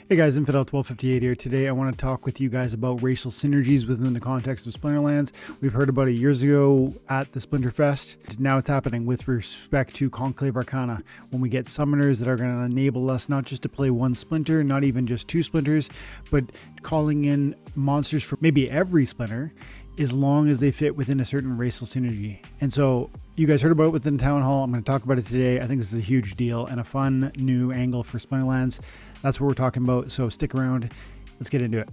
Hey guys, Infidel1258 here. Today I want to talk with you guys about racial synergies within the context of Splinterlands. We've heard about it years ago at the Splinter Fest. Now it's happening with respect to Conclave Arcana, when we get summoners that are going to enable us not just to play one Splinter, not even just two Splinters, but calling in monsters for maybe every Splinter, as long as they fit within a certain racial synergy. And so you guys heard about it within Town Hall. I'm going to talk about it today. I think this is a huge deal and a fun new angle for Splinterlands. That's what we're talking about, so stick around. Let's get into it.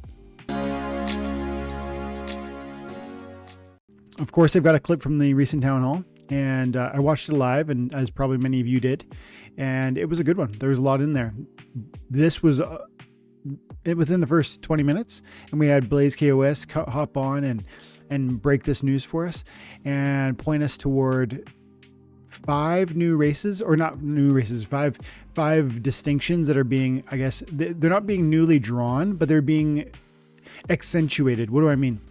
Of course, I've got a clip from the recent Town Hall, and I watched it live, and as probably many of you did, and it was a good one. There was a lot in there. This was within the first 20 minutes, and we had Blaze KOS hop on and break this news for us and point us toward five new races, or not new races, five distinctions that are being, I guess, they're not being newly drawn, but they're being accentuated. What do I mean?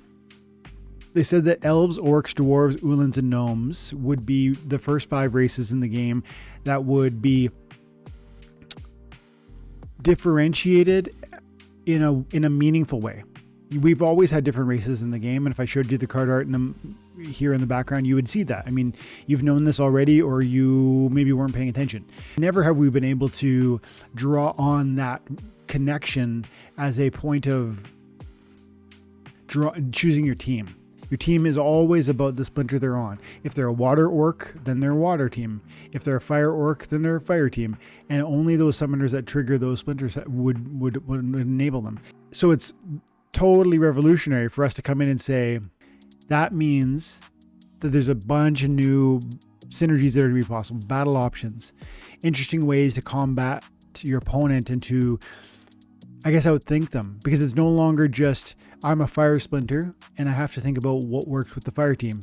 They said that elves, orcs, dwarves, ulins, and gnomes would be the first five races in the game that would be differentiated in a meaningful way. We've always had different races in the game, and if I showed you the card art here in the background, you would see that. I mean, you've known this already, or you maybe weren't paying attention. Never have we been able to draw on that connection as a point of choosing your team. Your team is always about the Splinter they're on. If they're a water orc, then they're a water team. If they're a fire orc, then they're a fire team. And only those summoners that trigger those Splinters would enable them. So it's totally revolutionary for us to come in and say, that means that there's a bunch of new synergies that are going to be possible, battle options, interesting ways to combat your opponent and to, I guess, outthink them, because it's no longer just, I'm a fire Splinter and I have to think about what works with the fire team.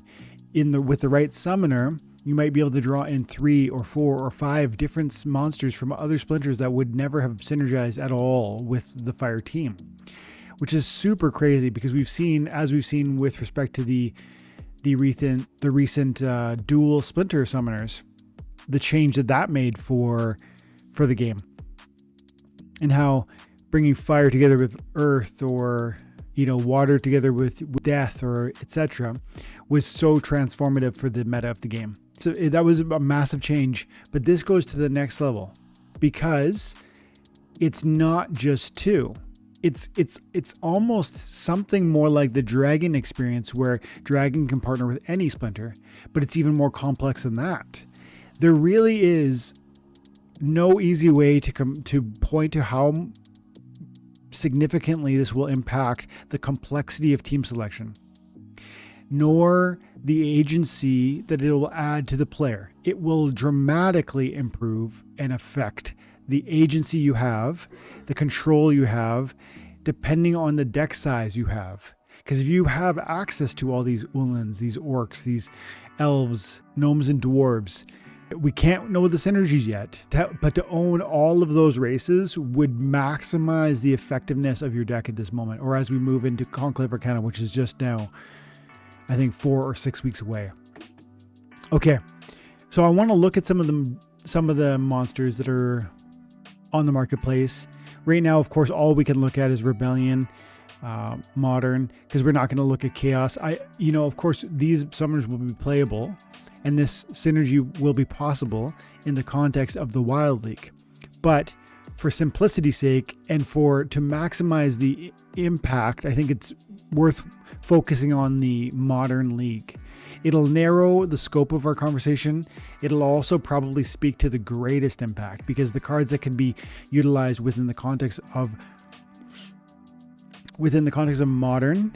With the right summoner, you might be able to draw in 3 or 4 or 5 different monsters from other Splinters that would never have synergized at all with the fire team, which is super crazy, because we've seen with respect to the recent dual Splinter summoners, the change that made for the game, and how bringing fire together with earth, or water together with death, or etc., was so transformative for the meta of the game. So that was a massive change, but this goes to the next level, because it's not just two. It's almost something more like the dragon experience, where dragon can partner with any Splinter, but it's even more complex than that. There really is no easy way to point to how significantly this will impact the complexity of team selection, nor the agency that it will add to the player. It will dramatically improve and affect the agency you have, the control you have, depending on the deck size you have. Because if you have access to all these ulins, these orcs, these elves, gnomes, and dwarves, we can't know the synergies yet, but to own all of those races would maximize the effectiveness of your deck at this moment, or as we move into Conclave Arcana, which is just now, I think, 4 or 6 weeks away. Okay, so I want to look at some of the monsters that are on the marketplace right now. Of course, all we can look at is Rebellion, Modern, because we're not going to look at Chaos. Of course, these summoners will be playable, and this synergy will be possible in the context of the Wild League. But for simplicity's sake, and to maximize the impact, I think it's worth focusing on the Modern League. It'll narrow the scope of our conversation. It'll also probably speak to the greatest impact, because the cards that can be utilized within the context of Modern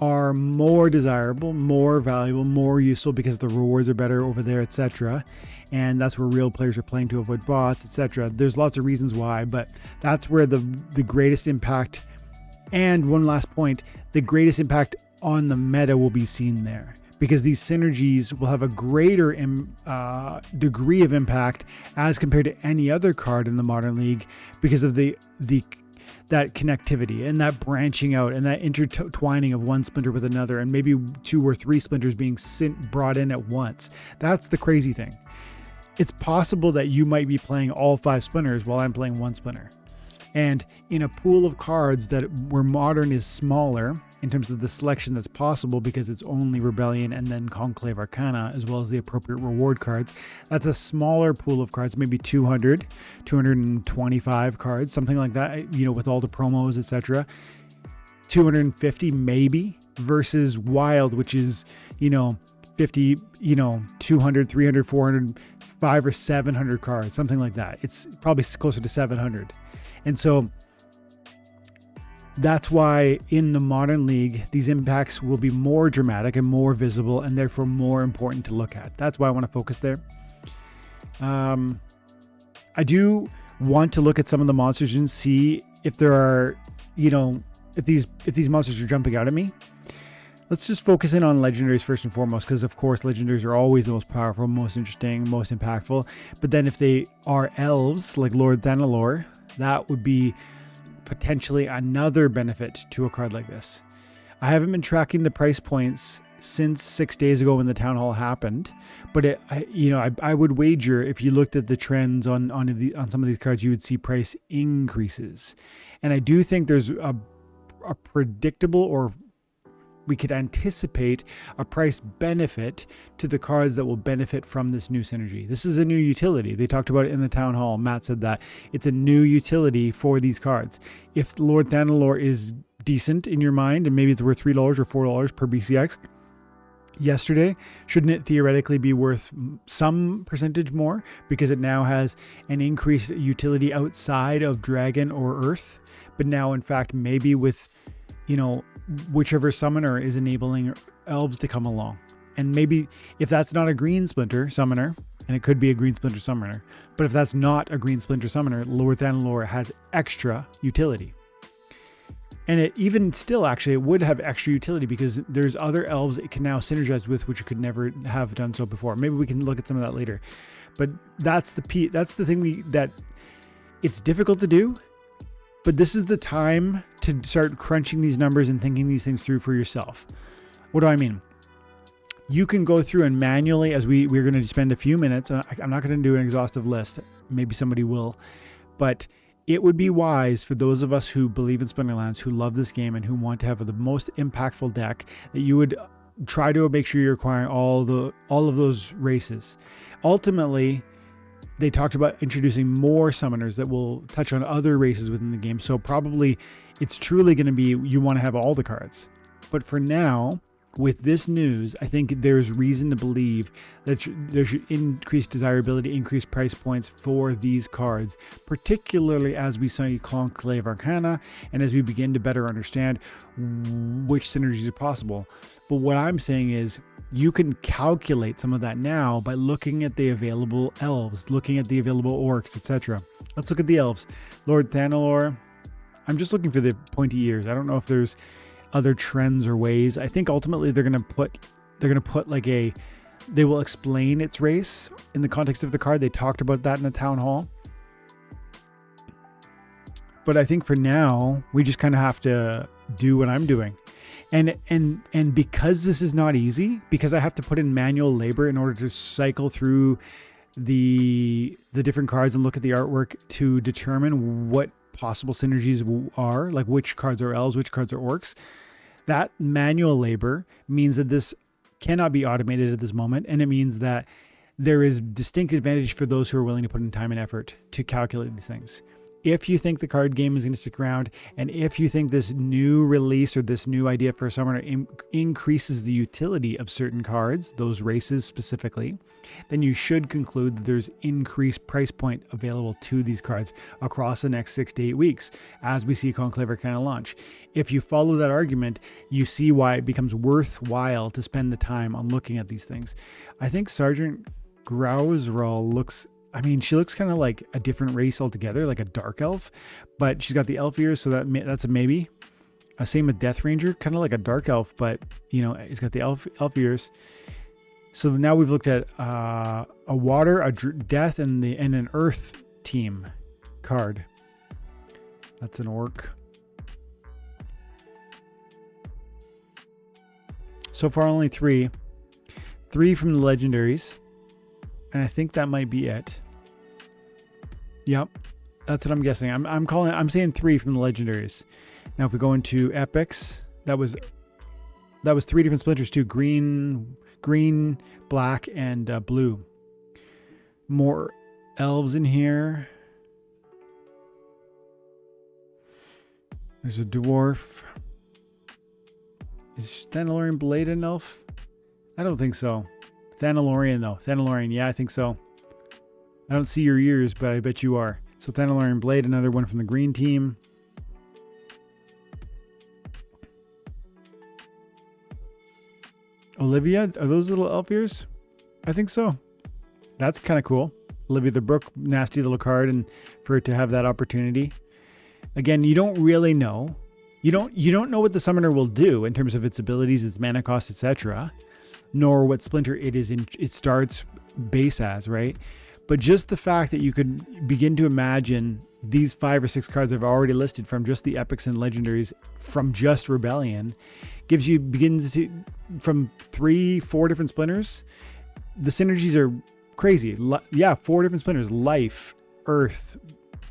are more desirable, more valuable, more useful, because the rewards are better over there, etc. And that's where real players are playing to avoid bots, etc. There's lots of reasons why, but that's where the greatest impact, and one last point, the greatest impact on the meta will be seen there, because these synergies will have a greater degree of impact as compared to any other card in the Modern League, because of that connectivity and that branching out and that intertwining of one Splinter with another, and maybe 2 or 3 Splinters being brought in at once. That's the crazy thing. It's possible that you might be playing all 5 Splinters while I'm playing 1 Splinter. And in a pool of cards where modern is smaller in terms of the selection that's possible, because it's only Rebellion and then Conclave Arcana, as well as the appropriate reward cards, that's a smaller pool of cards, maybe 200, 225 cards, something like that, with all the promos, etc. 250 maybe, versus Wild, which is, 50, 200, 300, 400, 500 or 700 cards, something like that. It's probably closer to 700. And so that's why in the modern league, these impacts will be more dramatic and more visible, and therefore more important to look at. That's why I want to focus there. I do want to look at some of the monsters and see if there are, if these monsters are jumping out at me. Let's just focus in on legendaries first and foremost, because of course legendaries are always the most powerful, most interesting, most impactful. But then if they are elves like Lord Thanalor, that would be potentially another benefit to a card like this. I haven't been tracking the price points since 6 days ago when the town hall happened, but I would wager if you looked at the trends on some of these cards, you would see price increases. And I do think there's a predictable, or we could anticipate a price benefit to the cards that will benefit from this new synergy. This is a new utility. They talked about it in the town hall. Matt said that it's a new utility for these cards. If Lord Thanalor is decent in your mind, and maybe it's worth $3 or $4 per BCX yesterday, shouldn't it theoretically be worth some percentage more because it now has an increased utility outside of Dragon or Earth? But now, in fact, maybe with, whichever summoner is enabling elves to come along. And maybe if that's not a green splinter summoner, and it could be a green splinter summoner, but if that's not a green splinter summoner, Lord Thanalor has extra utility. And it even still, actually, it would have extra utility because there's other elves it can now synergize with, which it could never have done so before. Maybe we can look at some of that later. But that's the thing that it's difficult to do. But this is the time to start crunching these numbers and thinking these things through for yourself. What do I mean? You can go through and manually, as we're going to spend a few minutes, I'm not going to do an exhaustive list. Maybe somebody will. But it would be wise for those of us who believe in Splinterlands, who love this game, and who want to have the most impactful deck, that you would try to make sure you're acquiring all of those races. Ultimately, they talked about introducing more summoners that will touch on other races within the game. So probably it's truly going to be, you want to have all the cards. But for now, with this news, I think there's reason to believe that there should increase desirability, increase price points for these cards, particularly as we see Conclave Arcana and as we begin to better understand which synergies are possible. But what I'm saying is, you can calculate some of that now by looking at the available elves, looking at the available orcs, etc. Let's look at the elves. Lord Thanalor, I'm just looking for the pointy ears. I don't know if there's other trends or ways. I think ultimately they're gonna put they will explain its race in the context of the card. They talked about that in the town hall. But I think for now, we just kind of have to do what I'm doing. And because this is not easy, because I have to put in manual labor in order to cycle through the different cards and look at the artwork to determine what possible synergies are, like which cards are elves, which cards are orcs. That manual labor means that this cannot be automated at this moment, and it means that there is distinct advantage for those who are willing to put in time and effort to calculate these things. If you think the card game is going to stick around, and if you think this new release or this new idea for a summoner increases the utility of certain cards, those races specifically, then you should conclude that there's increased price point available to these cards across the next 6 to 8 weeks as we see Conclave Arcana launch. If you follow that argument, you see why it becomes worthwhile to spend the time on looking at these things. I think Sergeant Grousrol looks... she looks kind of like a different race altogether, like a dark elf, but she's got the elf ears, so that's a maybe. Same with Death Ranger, kind of like a dark elf, but it's got the elf ears. So now we've looked at a water, a death, and an earth team card. That's an orc. So far, only three from the legendaries. And I think that might be it. Yep. That's what I'm guessing. I'm saying 3 from the legendaries. Now if we go into epics, that was 3 different splinters too. Green, black, and blue. More elves in here. There's a dwarf. Is Thanalorian Blade an elf? I don't think so. Thanalorian though. Thanalorian, yeah, I think so. I don't see your ears, but I bet you are. So Thanalorian Blade, another one from the green team. Olivia, are those little elf ears? I think so. That's kind of cool. Olivia the Brook, nasty little card, and for it to have that opportunity. Again, you don't really know. You don't know what the summoner will do in terms of its abilities, its mana cost, etc. Nor what splinter it starts base as, right? But just the fact that you could begin to imagine these 5 or 6 cards I've already listed from just the epics and legendaries from just Rebellion begins to from 3, 4 different splinters. The synergies are crazy. 4 different splinters: life, earth,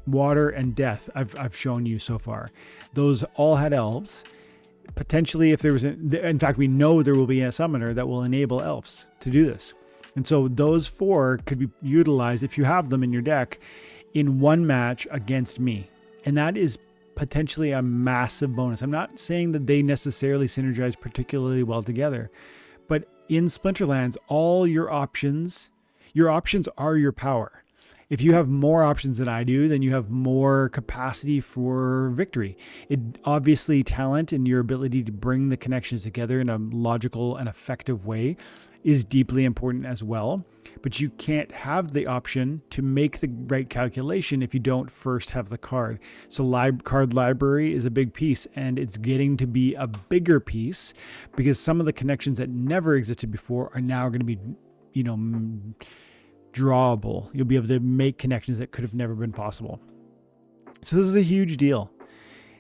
water, and death. I've shown you so far. Those all had elves. Potentially, if there was, in fact, we know there will be a summoner that will enable elves to do this. And so those 4 could be utilized if you have them in your deck in one match against me. And that is potentially a massive bonus. I'm not saying that they necessarily synergize particularly well together, but in Splinterlands, all your options are your power. If you have more options than I do, then you have more capacity for victory. It obviously, talent and your ability to bring the connections together in a logical and effective way is deeply important as well. But you can't have the option to make the right calculation if you don't first have the card. So card library is a big piece, and it's getting to be a bigger piece because some of the connections that never existed before are now going to be, drawable. You'll be able to make connections that could have never been possible. So this is a huge deal.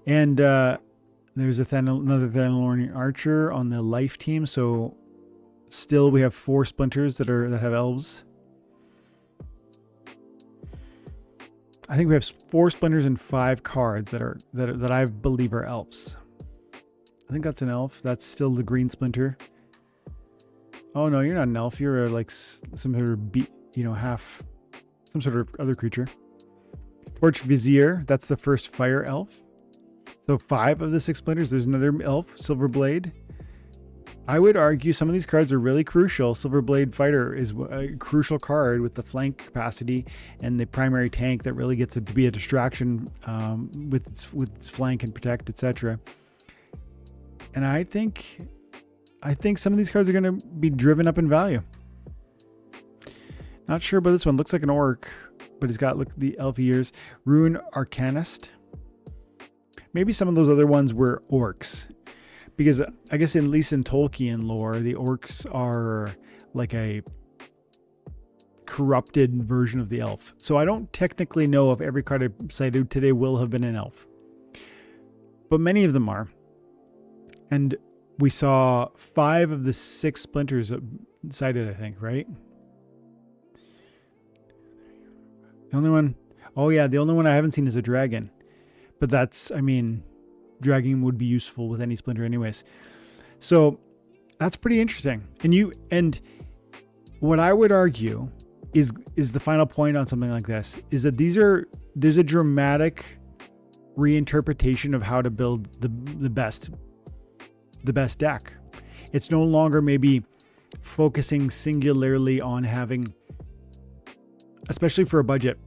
And there's another Thanalorian Archer on the life team. So still we have 4 splinters that have elves. I think we have 4 splinters and 5 cards that I believe are elves. I think that's an elf. That's still the green splinter. Oh no, you're not an elf. You're like some sort of half, some sort of other creature. Torch Vizier, that's the first fire elf. So 5 of the 6 splinters. There's another elf, Silver Blade. I would argue some of these cards are really crucial. Silver Blade Fighter is a crucial card with the flank capacity and the primary tank that really gets it to be a distraction with its flank and protect, etc. And I think some of these cards are going to be driven up in value. Not sure about this one. Looks like an orc, but he's got the elf ears. Rune Arcanist. Maybe some of those other ones were orcs. Because I guess at least in Tolkien lore, the orcs are like a corrupted version of the elf. So I don't technically know if every card I cited today will have been an elf. But many of them are. And we saw 5 of the 6 splinters cited, I think, right? The only one I haven't seen is a dragon. But that's, dragon would be useful with any splinter anyways. So that's pretty interesting. And what I would argue is the final point on something like this is that there's a dramatic reinterpretation of how to build the best deck. It's no longer maybe focusing singularly on having, especially for a budget.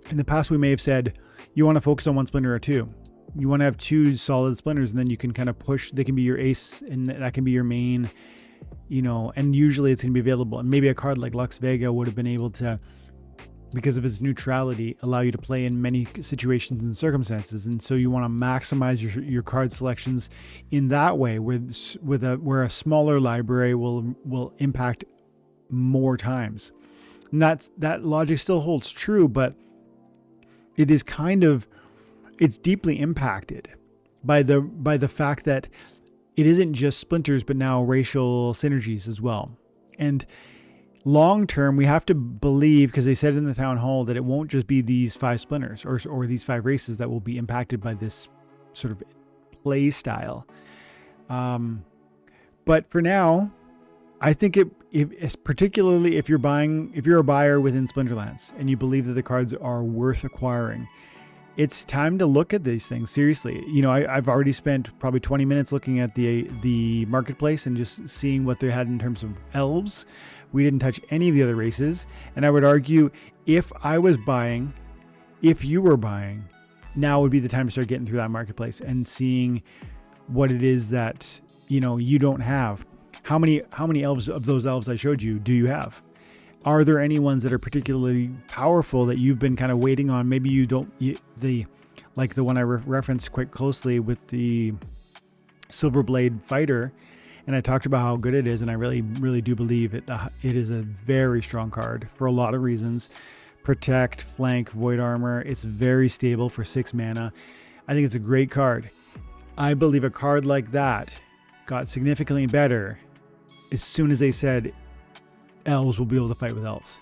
In the past, we may have said, you want to focus on 1 splinter or 2. You want to have 2 solid splinters, and then you can kind of push. They can be your ace, and that can be your main, and usually it's going to be available. And maybe a card like Lux Vega would have been able to, because of its neutrality, allow you to play in many situations and circumstances. And so you want to maximize your card selections in that way, where a smaller library will impact more times. And that logic still holds true, but it is it's deeply impacted by the fact that it isn't just splinters, but now racial synergies as well. And long term, we have to believe, because they said in the town hall, that it won't just be these 5 splinters or these 5 races that will be impacted by this sort of play style. But for now, I think particularly if you're a buyer within Splinterlands and you believe that the cards are worth acquiring, it's time to look at these things seriously. You know, I've already spent probably 20 minutes looking at the marketplace and just seeing what they had in terms of elves. We didn't touch any of the other races. And I would argue if you were buying, now would be the time to start getting through that marketplace and seeing what it is that, you don't have. How many elves of those elves I showed you do you have? Are there any ones that are particularly powerful that you've been kind of waiting on? Maybe you don't, like the one I referenced quite closely with the Silverblade Fighter, and I talked about how good it is, and I really, really do believe it is a very strong card for a lot of reasons. Protect, flank, void armor. It's very stable for 6 mana. I think it's a great card. I believe a card like that got significantly better as soon as they said elves will be able to fight with elves.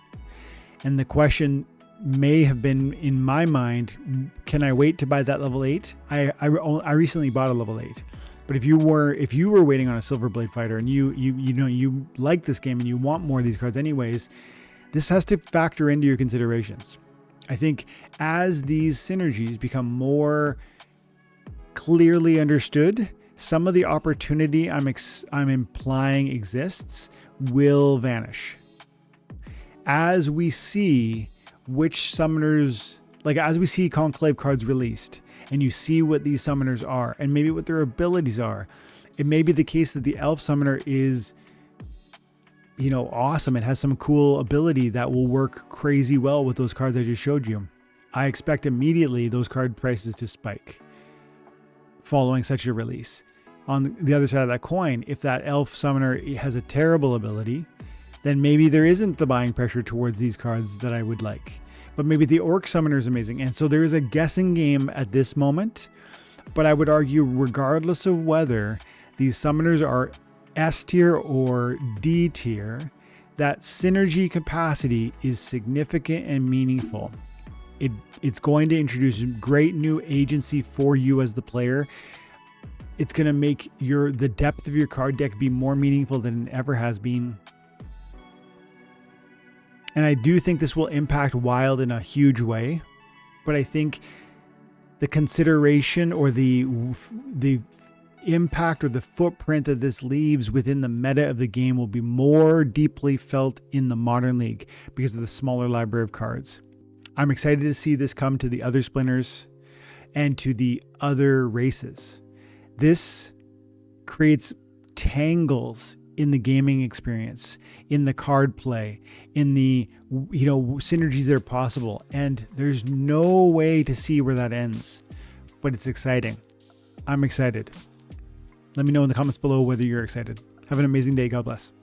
And the question may have been in my mind, can I wait to buy that level 8? I recently bought a level 8. But if you were waiting on a Silverblade Fighter and you like this game and you want more of these cards anyways, this has to factor into your considerations. I think as these synergies become more clearly understood, some of the opportunity I'm implying exists will vanish. As we see which summoners, like as we see Conclave cards released, and you see what these summoners are, and maybe what their abilities are, it may be the case that the elf summoner is, awesome. It has some cool ability that will work crazy well with those cards I just showed you. I expect immediately those card prices to spike following such a release. On the other side of that coin, if that elf summoner has a terrible ability, then maybe there isn't the buying pressure towards these cards that I would like. But maybe the orc summoner is amazing. And so there is a guessing game at this moment. But I would argue, regardless of whether these summoners are S tier or D tier, that synergy capacity is significant and meaningful. It's going to introduce great new agency for you as the player. It's going to make the depth of your card deck be more meaningful than it ever has been. And I do think this will impact Wild in a huge way. But I think the consideration or the impact or the footprint that this leaves within the meta of the game will be more deeply felt in the Modern League because of the smaller library of cards. I'm excited to see this come to the other Splinters and to the other races. This creates tangles in the gaming experience, in the card play, in the synergies that are possible. And there's no way to see where that ends, but it's exciting. I'm excited. Let me know in the comments below whether you're excited. Have an amazing day. God bless.